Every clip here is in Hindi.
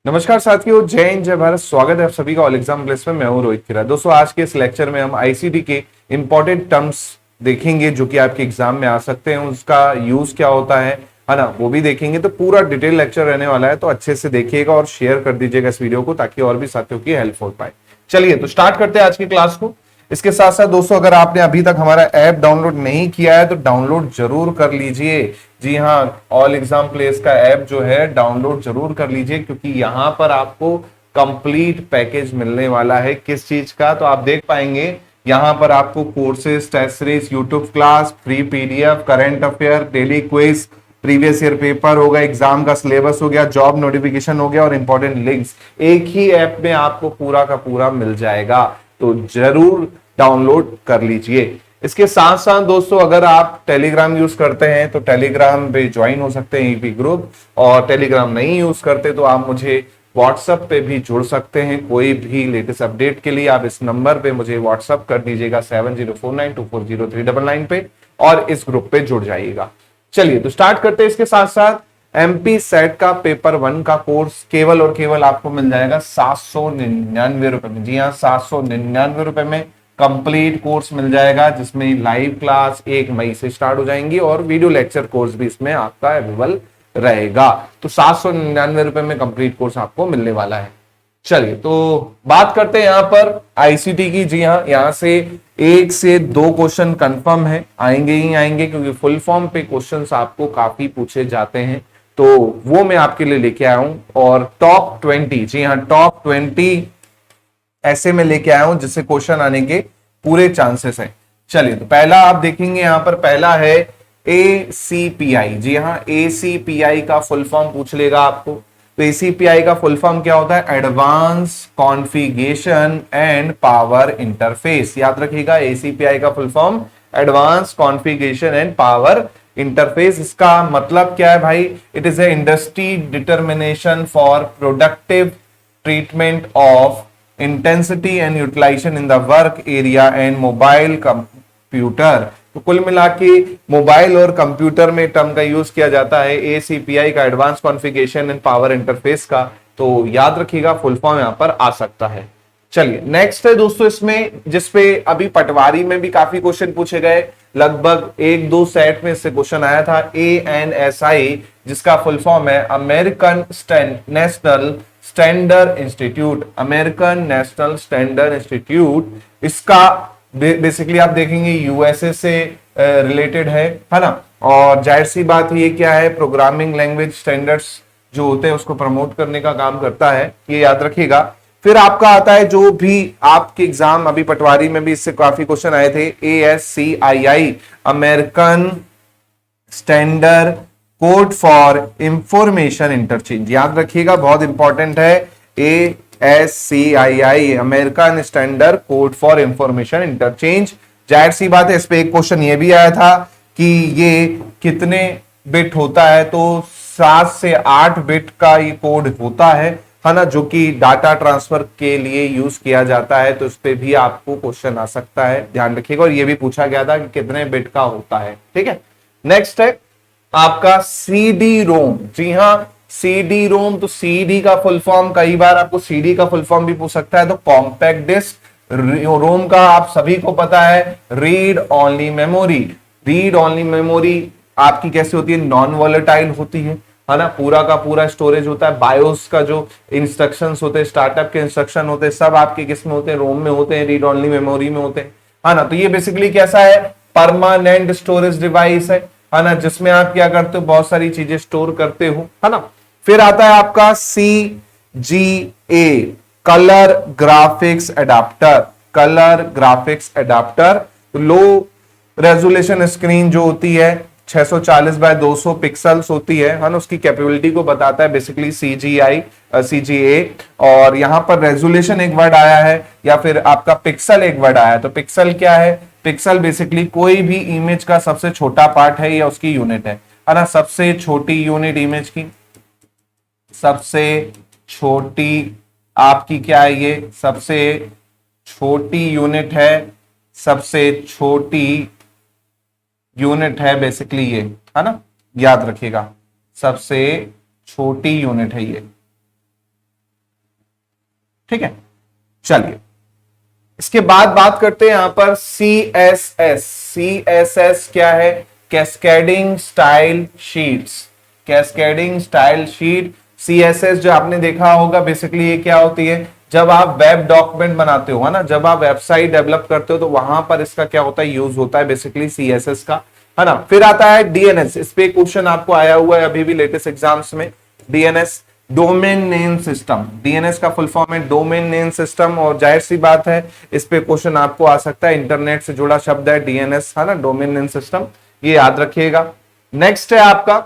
नमस्कार साथियों, जय हिंद जय भारत। स्वागत है आप सभी का ऑल एग्जाम प्लेस में। मैं हूं रोहित खीरा। दोस्तों, आज के इस लेक्चर में हम आईसीटी के इंपॉर्टेंट टर्म्स देखेंगे जो कि आपके एग्जाम में आ सकते हैं। उसका यूज क्या होता है ना, वो भी देखेंगे। तो पूरा डिटेल लेक्चर रहने वाला है, तो अच्छे से देखिएगा और शेयर कर दीजिएगा इस वीडियो को ताकि और भी साथियों की हेल्प हो पाए। चलिए तो स्टार्ट करते हैं आज की क्लास को। इसके साथ साथ दोस्तों, अगर आपने अभी तक हमारा ऐप डाउनलोड नहीं किया है तो डाउनलोड जरूर कर लीजिए। जी हाँ, ऑल एग्जाम प्लेस का ऐप जो है डाउनलोड जरूर कर लीजिए, क्योंकि यहां पर आपको कंप्लीट पैकेज मिलने वाला है। किस चीज का, तो आप देख पाएंगे यहां पर आपको courses, test series, YouTube class, free PDF, current affair, daily quiz, previous year paper हो गया, एग्जाम का सिलेबस हो गया, जॉब नोटिफिकेशन हो गया और इंपॉर्टेंट लिंक्स एक ही ऐप में आपको पूरा का पूरा मिल जाएगा। तो जरूर डाउनलोड कर लीजिए। इसके साथ साथ दोस्तों, अगर आप टेलीग्राम यूज करते हैं तो टेलीग्राम पे ज्वाइन हो सकते हैं ईपी ग्रुप, और टेलीग्राम नहीं यूज करते तो आप मुझे व्हाट्सएप पे भी जुड़ सकते हैं। कोई भी लेटेस्ट अपडेट के लिए आप इस नंबर पे मुझे व्हाट्सएप कर दीजिएगा 7049240399 पे, और इस ग्रुप पे जुड़ जाइएगा। चलिए तो स्टार्ट करते हैं। इसके साथ साथ एमपी सेट का पेपर 1 का कोर्स केवल और केवल आपको मिल जाएगा 799 रुपए में। जी हाँ, 799 रुपए में कंप्लीट कोर्स मिल जाएगा, जिसमें लाइव क्लास 1 मई से स्टार्ट हो जाएंगी और वीडियो लेक्चर कोर्स भी इसमें आपका अवेलेबल रहेगा। तो 799 रुपए में कंप्लीट कोर्स आपको मिलने वाला है। चलिए तो बात करते हैं यहां पर आईसीटी की। जी हाँ, यहां से 1 से 2 क्वेश्चन कंफर्म है, आएंगे ही आएंगे, क्योंकि फुल फॉर्म पे क्वेश्चंस आपको काफी पूछे जाते हैं। तो वो मैं आपके लिए लेके आया हूं। और टॉप 20, जी हाँ, टॉप 20 ऐसे में लेके आया हूं जिससे क्वेश्चन आने के पूरे चांसेस हैं। चलिए तो पहला आप देखेंगे, यहां पर पहला है एसीपीआई। जी हाँ, एसीपीआई का फुल फॉर्म पूछ लेगा आपको। तो एसीपीआई का फुल फॉर्म क्या होता है? Advance configuration and power interface. याद रखिएगा, एसीपीआई का full form advance configuration and power interface. इसका मतलब क्या है भाई? It is a industry determination for productive treatment of intensity and utilisation in the work area and mobile computer. तो कुल मिला के मोबाइल और कंप्यूटर में टर्म का यूज किया जाता है एसीपीआई का, advance configuration and power interface का। तो याद रखिएगा, फुल फॉर्म यहां पर आ सकता है। चलिए नेक्स्ट है दोस्तों, इसमें जिसपे अभी पटवारी में भी काफी क्वेश्चन पूछे गए, लगभग 1-2 सेट में इससे क्वेश्चन आया था। एएनएसआई, जिसका फुल फॉर्म है American national standard institute. American national standard institute, इसका बेसिकली आप देखेंगे यूएसए से रिलेटेड है ना। और जाहिर सी बात ये क्या है, प्रोग्रामिंग लैंग्वेज स्टैंडर्ड्स जो होते हैं उसको प्रमोट करने का काम करता है, ये याद रखिएगा। फिर आपका आता है, जो भी आपके एग्जाम अभी पटवारी में भी इससे काफी क्वेश्चन आए थे, ASCII, American standard code for information interchange. याद रखिएगा, बहुत इंपॉर्टेंट है। ASCII, American standard code for information interchange. जाहिर सी बात है, इस पे एक क्वेश्चन ये भी आया था कि ये कितने बिट होता है। तो 7 से 8 बिट का ये कोड होता है ना, जो कि डाटा ट्रांसफर के लिए यूज किया जाता है। तो इस पे भी आपको क्वेश्चन आ सकता है, ध्यान रखिएगा। और ये भी पूछा गया था कि कितने बिट का होता है। ठीक है, नेक्स्ट है आपका सीडी रोम। जी हाँ, सीडी रोम। तो सीडी का फुल फॉर्म, कई बार आपको सीडी का फुल फॉर्म भी पूछ सकता है। तो कॉम्पैक्ट डिस्क। रोम का आप सभी को पता है, read only memory. Read only memory आपकी कैसे होती है? नॉन वॉलेटाइल होती है ना। पूरा का पूरा स्टोरेज होता है। बायोस का जो इंस्ट्रक्शंस होते हैं, स्टार्टअप के इंस्ट्रक्शन होते हैं, सब आपके किस में होते हैं? रोम में होते हैं, रीड ओनली मेमोरी में होते हैं ना। तो ये बेसिकली कैसा है? परमानेंट स्टोरेज डिवाइस है ना, जिसमें आप क्या करते हो? बहुत सारी चीजें स्टोर करते हो, है ना। फिर आता है आपका CGA, colour graphics adapter. Colour graphics adapter, low resolution screen जो होती है 640 बाय 200 पिक्सल्स होती है ना, उसकी कैपेबिलिटी को बताता है बेसिकली CGA। और यहां पर रेजोल्यूशन एक वर्ड आया है, या फिर आपका पिक्सल एक वर्ड आया है। तो पिक्सल क्या है? पिक्सल बेसिकली कोई भी इमेज का सबसे छोटा पार्ट है या उसकी यूनिट है ना। सबसे छोटी यूनिट इमेज की, सबसे छोटी आपकी क्या है? ये सबसे छोटी यूनिट है, सबसे छोटी यूनिट है बेसिकली ये, है ना। याद रखिएगा, सबसे छोटी यूनिट है ये। ठीक है, चलिए इसके बाद बात करते हैं यहां पर CSS। CSS क्या है? Cascading style sheets. Cascading style sheet CSS जो आपने देखा होगा, बेसिकली ये क्या होती है, जब आप वेब डॉक्यूमेंट बनाते हो, है ना, जब आप वेबसाइट डेवलप करते हो तो वहां पर इसका क्या होता है, यूज होता है बेसिकली CSS का, है ना। फिर आता है DNS। इस पे क्वेश्चन आपको आया हुआ है अभी भी लेटेस्ट एग्जाम्स में। DNS domain name system. DNS का फुल फॉर्म है डोमेन नेम सिस्टम, और जाहिर सी बात है इस पे क्वेश्चन आपको आ सकता है, इंटरनेट से जुड़ा शब्द है DNS, है ना, डोमेन नेम सिस्टम, ये याद रखिएगा। नेक्स्ट है आपका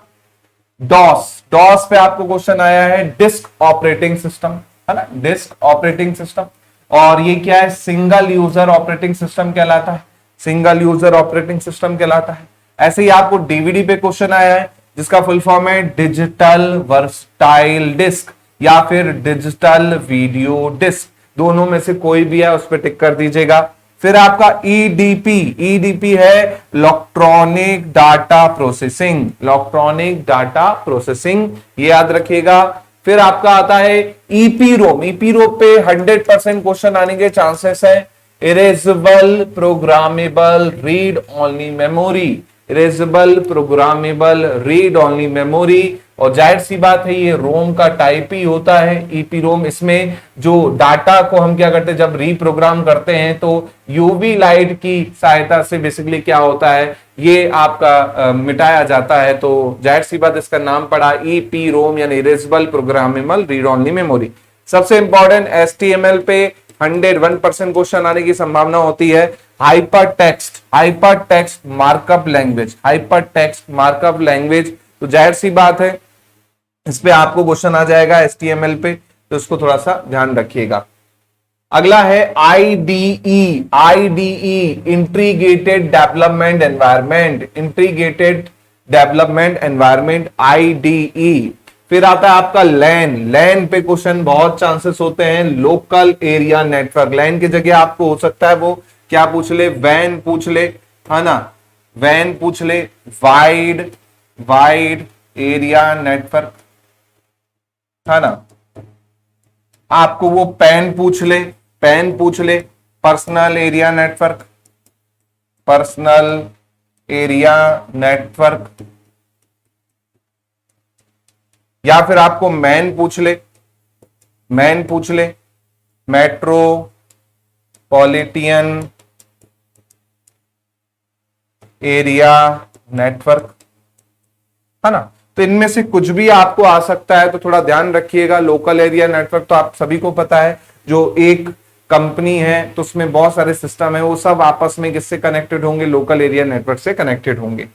DOS। DOS पे आपको क्वेश्चन आया है डिस्क ऑपरेटिंग सिस्टम, है ना, डिस्क ऑपरेटिंग सिस्टम। और ये क्या है? सिंगल यूजर ऑपरेटिंग सिस्टम कहलाता है, सिंगल यूजर ऑपरेटिंग सिस्टम कहलाता है। ऐसे ही आपको DVD पे क्वेश्चन आया है जिसका फुल फॉर्म है डिजिटल वर्सटाइल डिस्क या फिर डिजिटल वीडियो डिस्क, दोनों में से कोई भी है उस पर टिक कर दीजिएगा। फिर आपका EDP। EDP है electronic data processing, electronic data processing, ये याद रखिएगा। फिर आपका आता है EPROM। EPROM पे 100% क्वेश्चन आने के चांसेस है। Erasable programmable read only memory, erasable programmable read only memory, और जाहिर सी बात है ये रोम का टाइप ही होता है EPROM। इसमें जो डाटा को हम क्या करते हैं, जब रीप्रोग्राम करते हैं तो यूवी लाइट की सहायता से बेसिकली क्या होता है, ये आपका मिटाया जाता है। तो जाहिर सी बात इसका नाम पड़ा EPROM यानी erasable programmable read only memory. सबसे इंपॉर्टेंट HTML पे 101% क्वेश्चन आने की संभावना होती है hyper text, hyper text markup language, hyper text markup language. तो जाहिर सी बात है इस पे आपको क्वेश्चन आ जाएगा HTML पे, तो इसको थोड़ा सा ध्यान रखिएगा। अगला है IDE। IDE integrated development environment, integrated development environment IDE। फिर आता है आपका LAN। LAN पे क्वेश्चन बहुत चांसेस होते हैं, लोकल एरिया नेटवर्क। LAN की जगह आपको हो सकता है वो क्या पूछ ले, WAN पूछ ले, है ना, WAN पूछ ले, वाइड एरिया नेटवर्क, है ना। आपको वो PAN पूछ ले, PAN पूछ ले, personal area network, personal area network, या फिर आपको मैन पूछ ले, मैन पूछ ले, मेट्रोपॉलिटन एरिया नेटवर्क, है ना। तो इनमें से कुछ भी आपको आ सकता है, तो थोड़ा ध्यान रखिएगा। लोकल एरिया नेटवर्क तो आप सभी को पता है, जो एक कंपनी है तो उसमें बहुत सारे सिस्टम है, वो सब आपस में किससे कनेक्टेड होंगे, लोकल एरिया नेटवर्क से कनेक्टेड होंगे।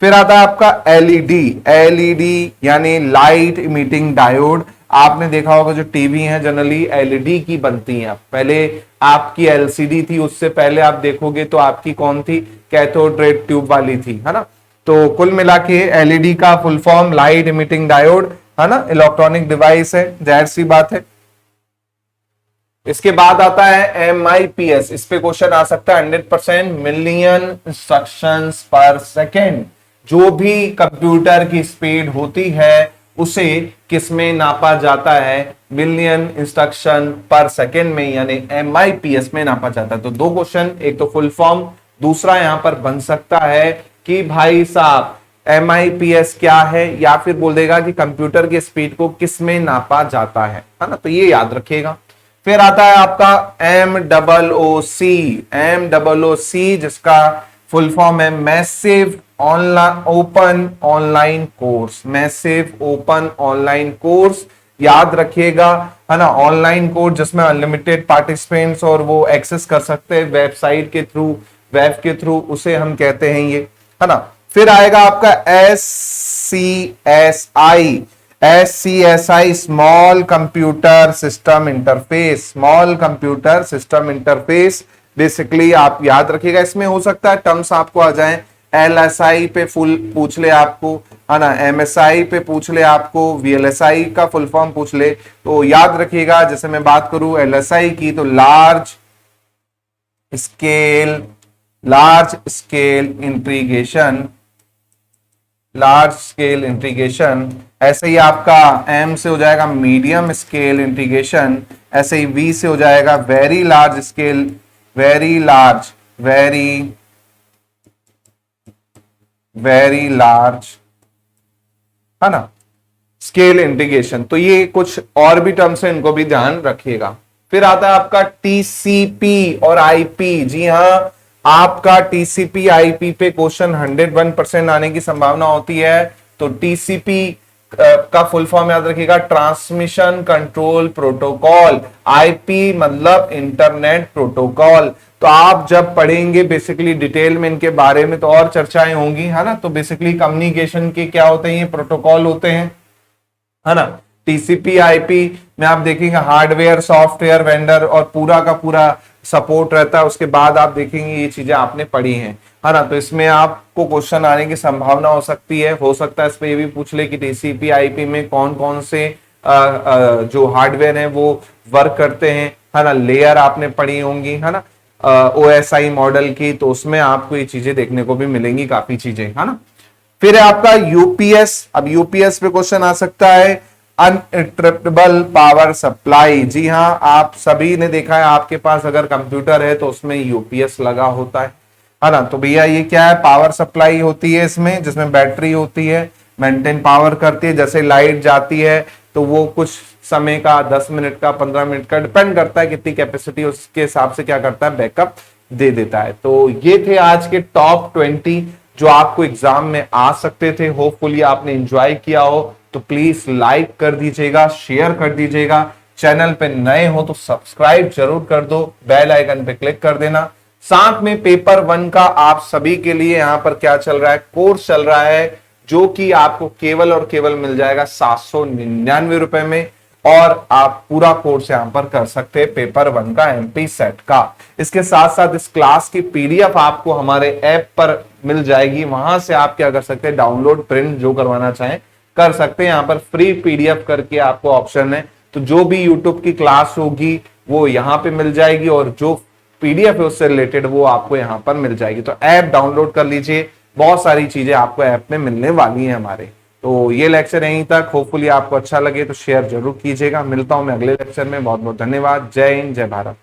फिर आता है आपका LED। LED यानी लाइट इमिटिंग डायोड। आपने देखा होगा जो टीवी है जनरली LED की बनती है, पहले आपकी LCD थी, उससे पहले आप देखोगे तो आपकी कौन थी, कैथोड रे ट्यूब वाली थी, है ना। तो कुल मिला के LED का full form light emitting diode, है ना, इलेक्ट्रॉनिक डिवाइस है, जाहिर सी बात है। इसके बाद आता है MIPS। इस पे क्वेश्चन आ सकता है 100%, मिलियन इंस्ट्रक्शंस पर सेकेंड। जो भी कंप्यूटर की स्पीड होती है उसे किसमें नापा जाता है, मिलियन इंस्ट्रक्शन पर सेकेंड में, यानी MIPS में नापा जाता है। तो दो क्वेश्चन, एक तो फुल फॉर्म, दूसरा यहां पर बन सकता है कि भाई साहब MIPS क्या है, या फिर बोल देगा कि कंप्यूटर की स्पीड को किस में नापा जाता है ना। तो ये याद रखिएगा। फिर आता है आपका MOOC। MOOC जिसका फुल फॉर्म है massive open online course, massive open online course, याद रखिएगा, है ना। ऑनलाइन कोर्स जिसमें अनलिमिटेड पार्टिसिपेंट्स और वो एक्सेस कर सकते हैं वेबसाइट के थ्रू, वेब के थ्रू, उसे हम कहते हैं ये, है ना। फिर आएगा आपका SCSI, small computer system interface, small computer system interface. Basically आप याद रखिएगा, इसमें हो सकता है टर्म्स आपको आ जाएं, LSI पे फुल पूछ ले आपको, है ना, MSI पे पूछ ले आपको, VLSI का फुल फॉर्म पूछ ले, तो याद रखिएगा। जैसे मैं बात करूं LSI की तो large scale integration, large scale integration. ऐसे ही आपका M से हो जाएगा मीडियम स्केल इंटीग्रेशन, ऐसे ही वी से हो जाएगा very large scale, very large, very large, है ना, स्केल इंटीग्रेशन। तो ये कुछ और भी टर्म्स है, इनको भी ध्यान रखिएगा। फिर आता है आपका टीसीपी और आईपी। जी हाँ, आपका टीसीपी आईपी पे क्वेश्चन 101% आने की संभावना होती है। तो टीसीपी का फुल फॉर्म याद रखिएगा, ट्रांसमिशन कंट्रोल प्रोटोकॉल। आईपी मतलब इंटरनेट प्रोटोकॉल। तो आप जब पढ़ेंगे बेसिकली डिटेल में इनके बारे में तो और चर्चाएं होंगी, है ना। तो बेसिकली कम्युनिकेशन के क्या होते हैं, ये प्रोटोकॉल होते हैं, है ना। टीसीपी आईपी में आप देखेंगे हार्डवेयर सॉफ्टवेयर वेंडर और पूरा का पूरा सपोर्ट रहता है। उसके बाद आप देखेंगे ये चीजें आपने पढ़ी हैं, है ना। तो इसमें आपको क्वेश्चन आने की संभावना हो सकती है। हो सकता है इस पे ये भी पूछ ले कि टीसीपी आईपी में कौन कौन से जो हार्डवेयर है वो वर्क करते हैं, है ना। लेयर आपने पढ़ी होंगी, है ना, ओएसआई मॉडल की। तो उसमें आपको ये चीजें देखने को भी मिलेंगी, काफी चीजें, है ना। फिर है आपका यूपीएस। अब यूपीएस पे क्वेश्चन आ सकता है, अनइंटरप्टेबल पावर सप्लाई। जी हाँ, आप सभी ने देखा है, आपके पास अगर कंप्यूटर है तो उसमें यूपीएस लगा होता है ना। तो भैया ये क्या है, पावर सप्लाई होती है इसमें, जिसमें बैटरी होती है, मेंटेन पावर करती है। जैसे लाइट जाती है तो वो कुछ समय का, 10 मिनट का, 15 मिनट का, डिपेंड करता है कितनी कैपेसिटी, उसके हिसाब से क्या करता है, बैकअप दे देता है। तो ये थे आज के टॉप 20 जो आपको एग्जाम में आ सकते थे। होपफुली आपने एंजॉय किया हो। तो प्लीज लाइक कर दीजिएगा, शेयर कर दीजिएगा। चैनल पे नए हो तो सब्सक्राइब जरूर कर दो, बेल आइकन पे क्लिक कर देना। साथ में पेपर 1 का आप सभी के लिए यहाँ पर क्या चल रहा है, कोर्स चल रहा है, जो कि आपको केवल और केवल मिल जाएगा 799 रुपए में। और आप पूरा कोर्स यहां पर कर सकते हैं पेपर 1 का, एमपी सेट का। इसके साथ साथ इस क्लास की पीडीएफ आपको हमारे ऐप पर मिल जाएगी। वहां से आप क्या कर सकते हैं, डाउनलोड प्रिंट जो करवाना चाहें कर सकते हैं। यहाँ पर फ्री पीडीएफ करके आपको ऑप्शन है। तो जो भी यूट्यूब की क्लास होगी वो यहाँ पे मिल जाएगी, और जो पीडीएफ है उससे रिलेटेड वो आपको यहाँ पर मिल जाएगी। तो ऐप डाउनलोड कर लीजिए, बहुत सारी चीजें आपको ऐप में मिलने वाली हैं हमारे। तो ये लेक्चर यहीं तक। होपफुली आपको अच्छा लगे तो शेयर जरूर कीजिएगा। मिलता हूं मैं अगले लेक्चर में। बहुत बहुत धन्यवाद। जय हिंद, जय भारत।